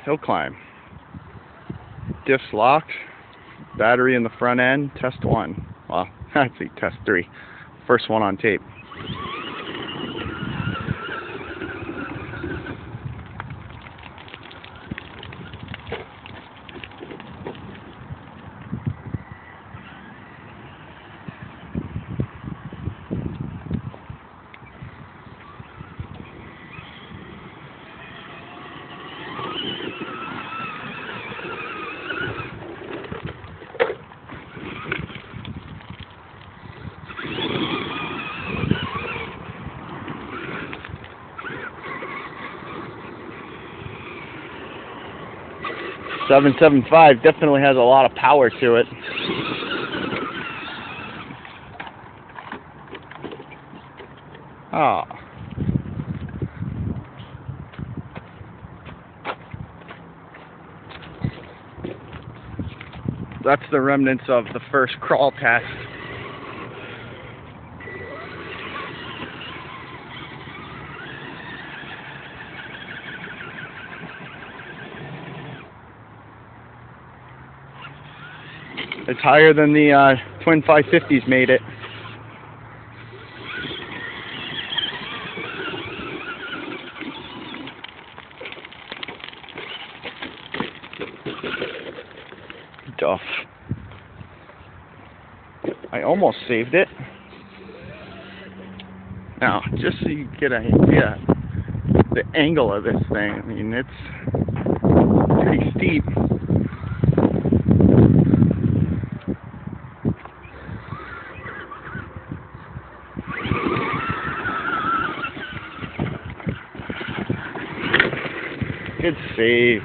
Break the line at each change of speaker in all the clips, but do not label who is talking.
Hillclimb. Diffs locked. Battery in the front end. Test 1. Well, actually test 3. First one on tape. .775 definitely has a lot of power to it. Ah. That's the remnants of the first crawl test. It's higher than the twin 550s made it. Duff. I almost saved it. Now, just so you get an idea, the angle of this thing, I mean, it's pretty steep. Good save.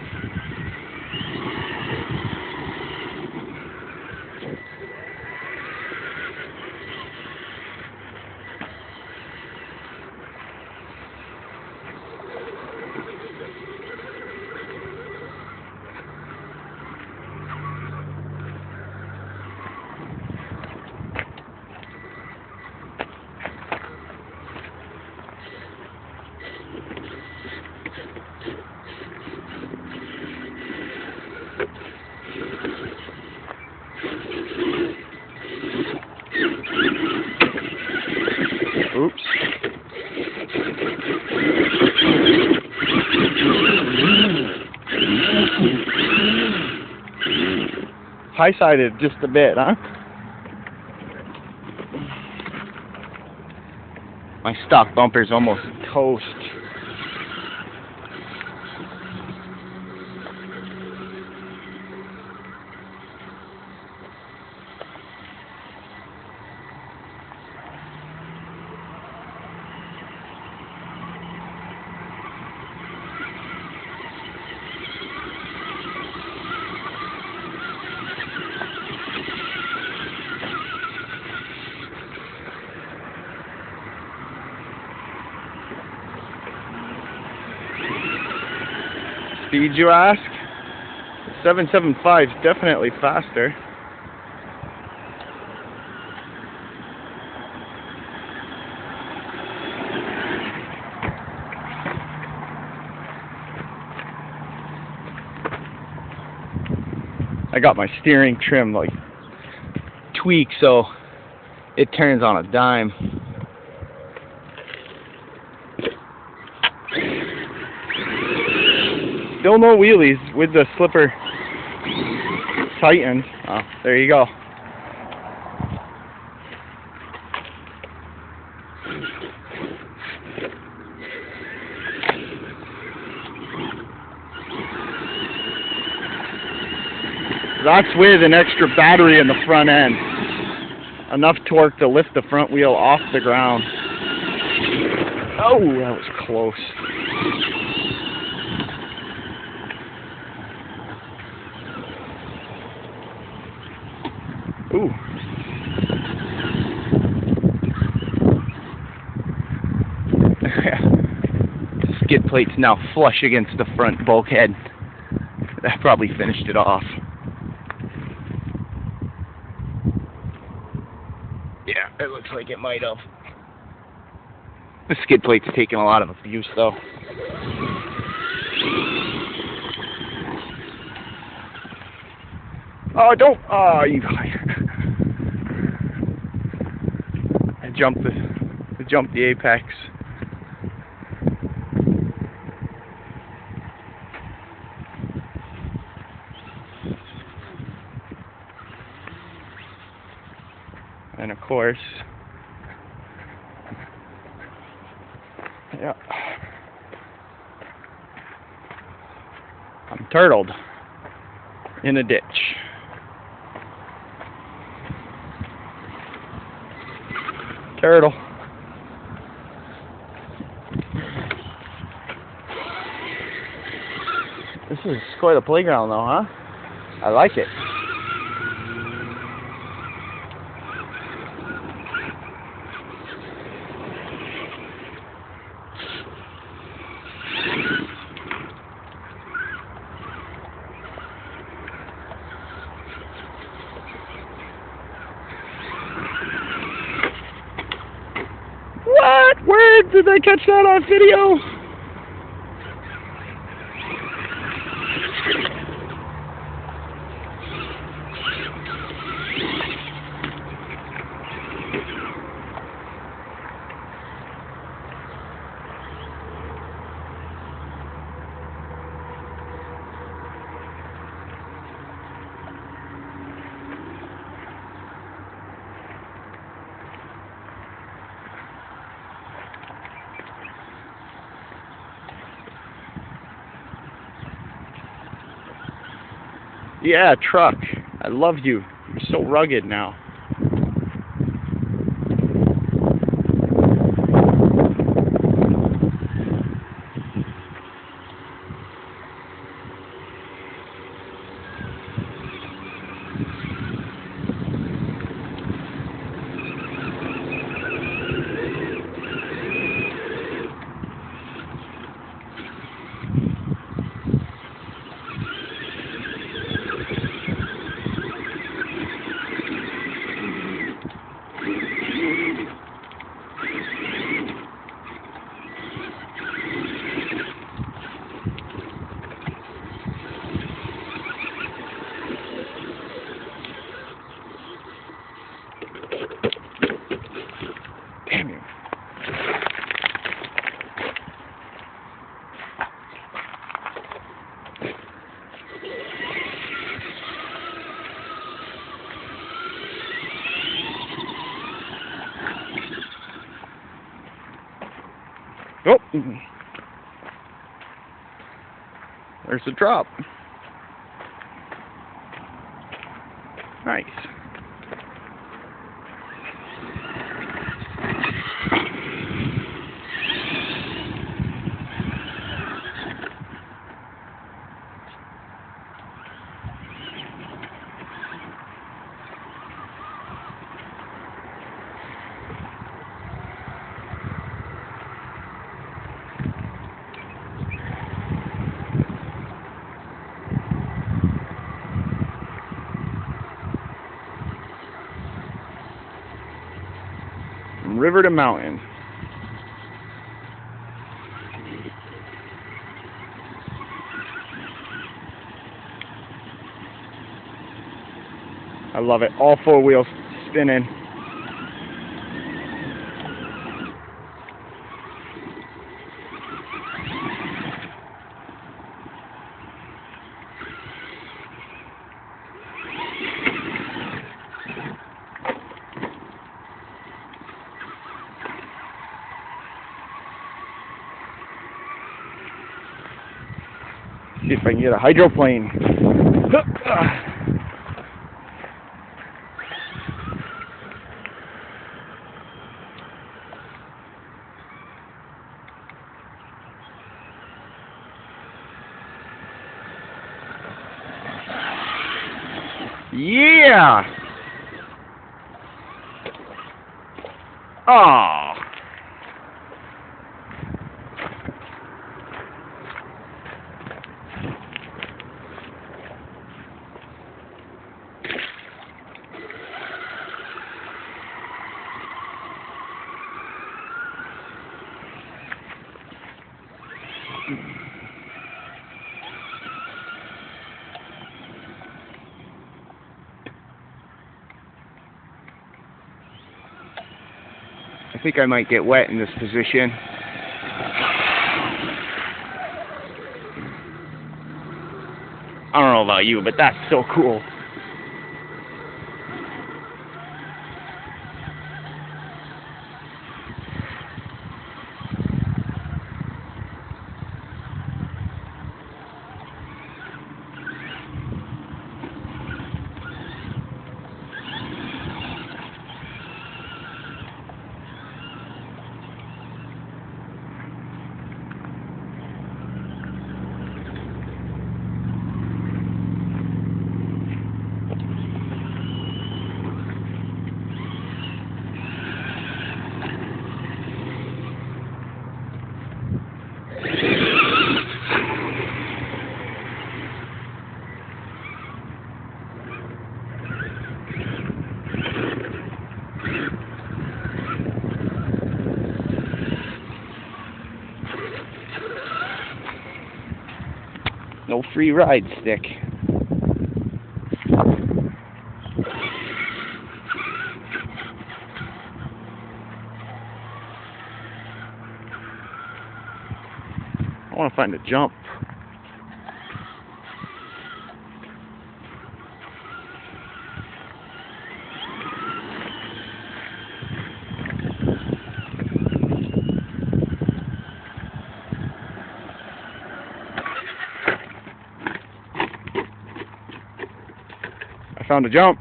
Oops. High-sided just a bit, huh? My stock bumper's almost toast. Speed, you ask? 775 is definitely faster. I got my steering trim like tweaked so it turns on a dime. Still no wheelies with the slipper tightened. Oh, there you go. That's with an extra battery in the front end. Enough torque to lift the front wheel off the ground. Oh, that was close. Ooh. Skid plate's now flush against the front bulkhead. That probably finished it off. Yeah, it looks like it might have. The skid plate's taken a lot of abuse though. Oh, don't. Oh, you. I jumped the apex. And of course, yeah, I'm turtled in a ditch. Turtle. This is quite a playground though, huh? I like it. What? Where did they catch that on video? Yeah, truck. I love you. You're so rugged now. Damn you. Oh, there's a drop. Nice. From river to mountain. I love it. All four wheels spinning. See if I can get a hydroplane. Yeah! Aww. I think I might get wet in this position. I don't know about you, but that's so cool. No free ride stick. I want to find a jump. I found a jump.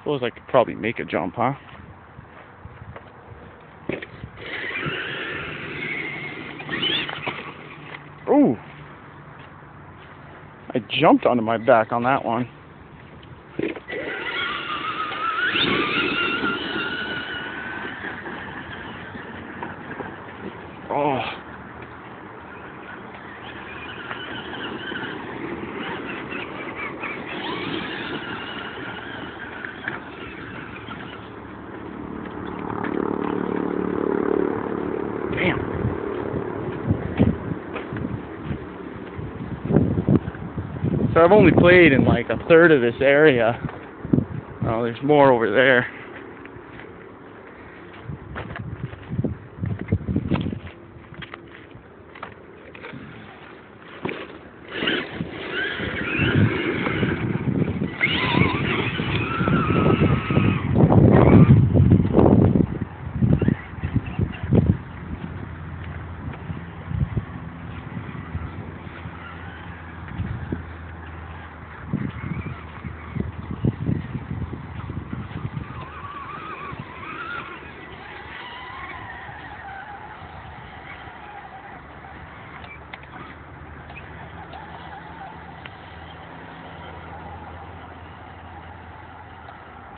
Suppose I could probably make a jump, huh? Ooh! I jumped onto my back on that one. Oh. Damn. So I've only played in like a third of this area. Oh, there's more over there.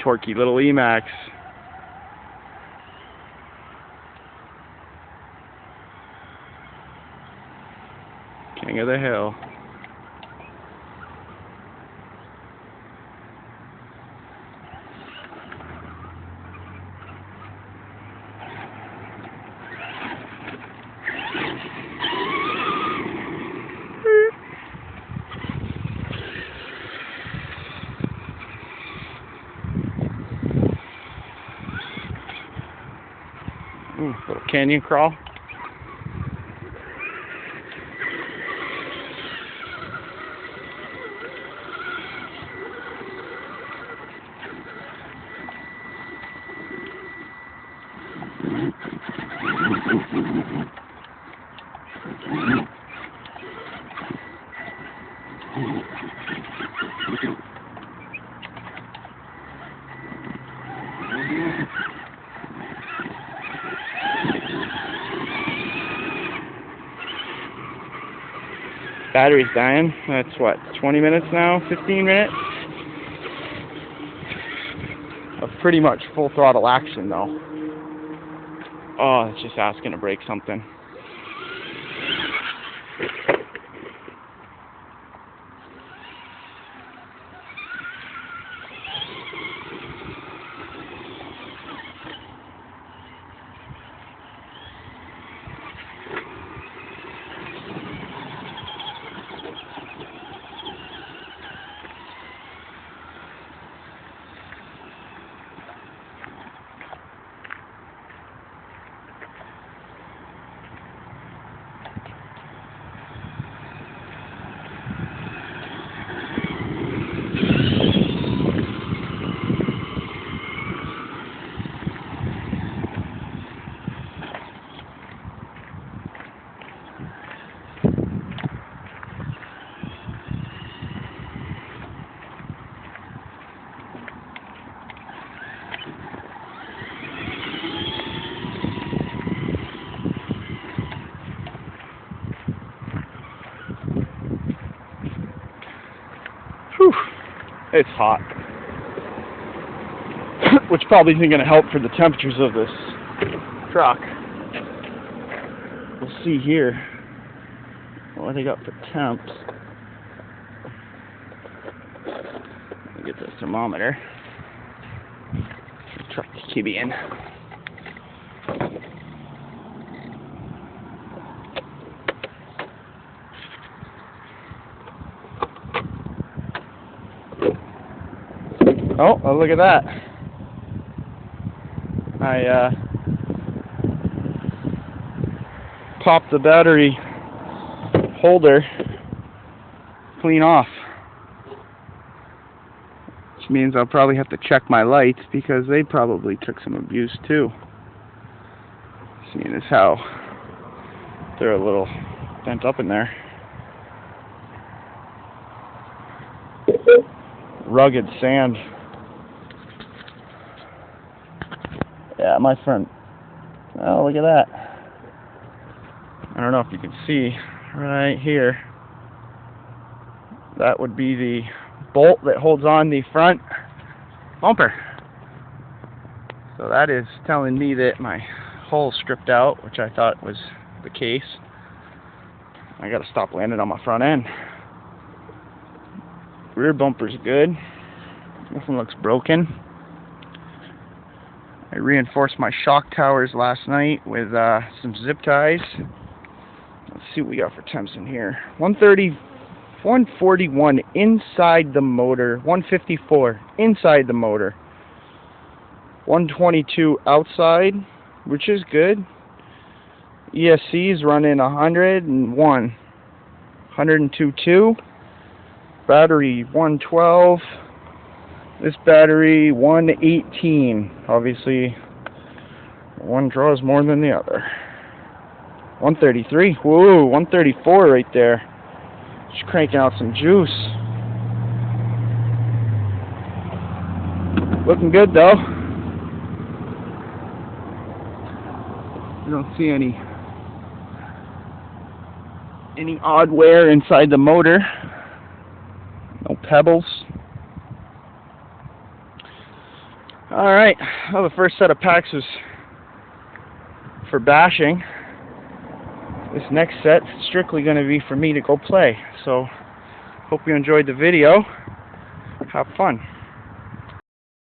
Torquey little Emacs. King of the hill. Ooh, little canyon crawl. Battery's dying. That's what, 20 minutes now? 15 minutes? Of pretty much full throttle action though. Oh, it's just asking to break something. Whew, it's hot. Which probably isn't going to help for the temperatures of this truck. We'll see here what they got for temps. Let me get the thermometer. Truck kibby in. Oh, look at that. I popped the battery holder clean off. Which means I'll probably have to check my lights because they probably took some abuse too. Seeing as how they're a little bent up in there. Rugged sand. Yeah, my front. Oh, look at that. I don't know if you can see right here. That would be the bolt that holds on the front bumper. So that is telling me that my hull's stripped out, which I thought was the case. I gotta stop landing on my front end. Rear bumper's good. Nothing looks broken. I reinforced my shock towers last night with some zip ties. Let's see what we got for temps in here. 130, 141 inside the motor. 154 inside the motor. 122 outside, which is good. ESC is running 101. 102.2. Battery 112. This battery 118. Obviously, one draws more than the other. 133. Whoa, 134 right there. Just cranking out some juice. Looking good though. I don't see any odd wear inside the motor. No pebbles. Alright, well, the first set of packs was for bashing. This next set's strictly going to be for me to go play. So, hope you enjoyed the video. Have fun.